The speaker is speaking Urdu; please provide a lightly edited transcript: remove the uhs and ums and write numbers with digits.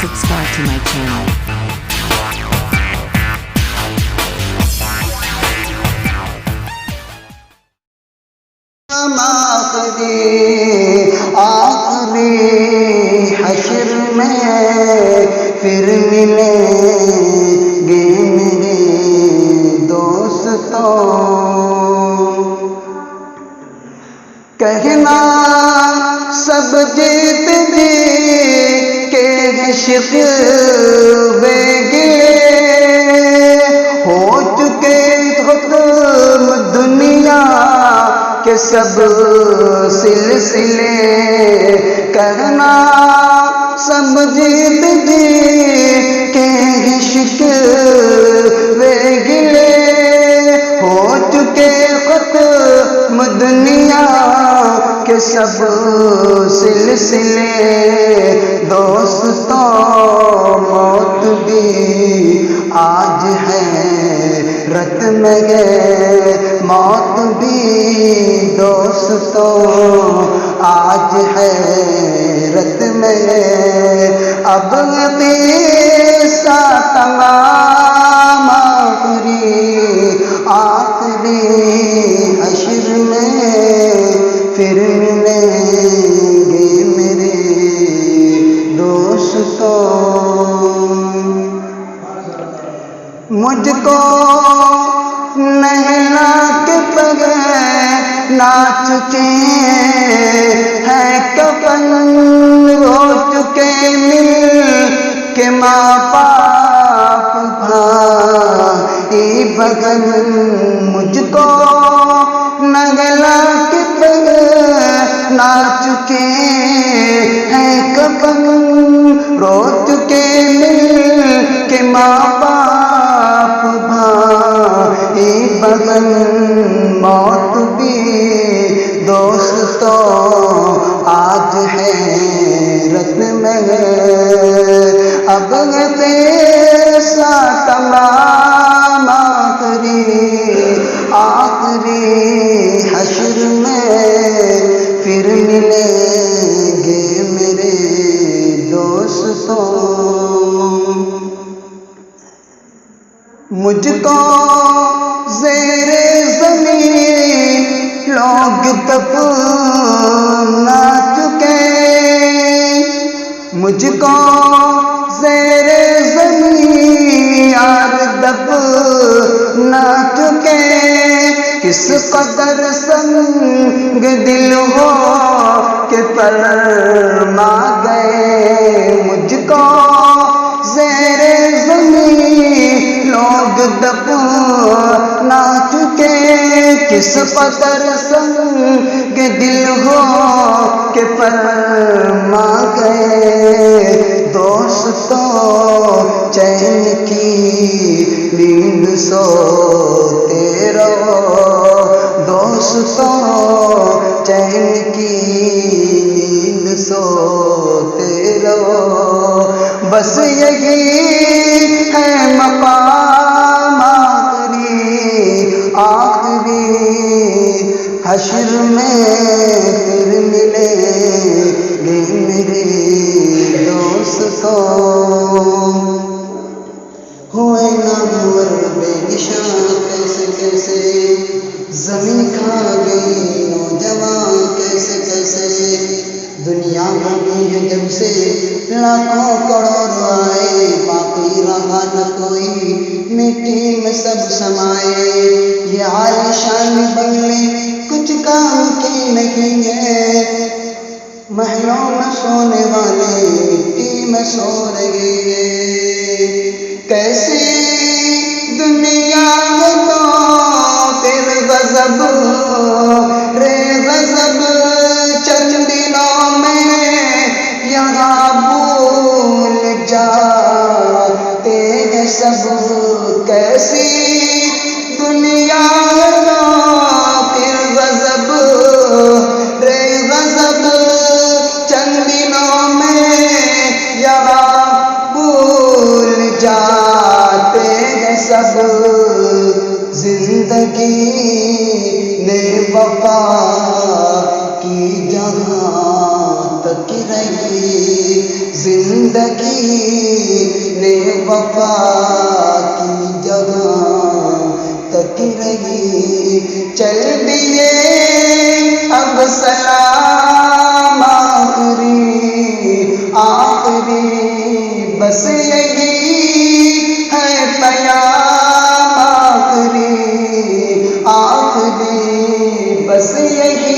subscribe to my channel. آخری حشر میں پھر ملیں گے میرے دوستوں، کہنا سب جیت بھی کہ شکوے گلے ہو چکے ختم دنیا کے سب سلسلے، کہنا سب جیت بھی کہ شکوے گلے ہو چکے ختم دنیا کے سب سلسلے، دوستوں موت بھی آج ہے رت میں گئے، موت بھی دوستوں آج ہے رت میں گئے، اب قصہ تمام آخری حشر میں پھر ملیں گے میرے دوستوں، مجھ کو نہلا کے بغیر ناچ چکے ہیں کفن، رو چکے مل کے ماں باپ بھائی بہن، مجھ کو نگلا کے بغیر ناچ چکے ہیں کفن، رو چکے مل کے ماں باپ بھائی بہن، موت بھی دوستوں آج ہے رت میں، اب قصہ تمام آخری حشر میں پھر ملیں گے میرے دوستوں، مجھ کو زیر زمین لوگ دفنا چکے، مجھ کو زیر زمین یار دفنا چکے، کس قدر سنگ دل ہو کہ فرما گئے، مجھ کو زیر زمین لوگ دفنا چکے، کس قدر سنگ دل ہو کہ فرما گئے، دوستوں چین کی نیند سوتے رہو، دوستوں چین کی نیند سوتے رہو، بس یہی ہے مقام آخری حشر میں پھر ملیں گے میرے دوستوں، ہوئے نامور بے نشان کیسے کیسے، زمین کھا گئی نوجوان کیسے کیسے، دنیا بنی ہے جب سے لاکھوں کروڑ آئے، باقی رہا نہ کوئی مٹی میں سب سمائے، یہ عالیشان بنگلے کچھ کام کی نہیں ہے، محلوں میں سونے والے مٹی میں سو رہے ہیں، کیسی دنیا ہے تو پھر غضب رے غضب، چند دنوں میں یہاں بھول جاتے ہیں سب، کیسی دنیا ہے تو پھر غضب رے غضب، چند دنوں میں یہاں بھول جاتے ہیں سب، زندگی نے وفا کی جہاں تک رہی، زندگی نے وفا کی جگہ تک رہی، چل دیے اب سلام آخری بس یہی ہے پیام آخری بس یہی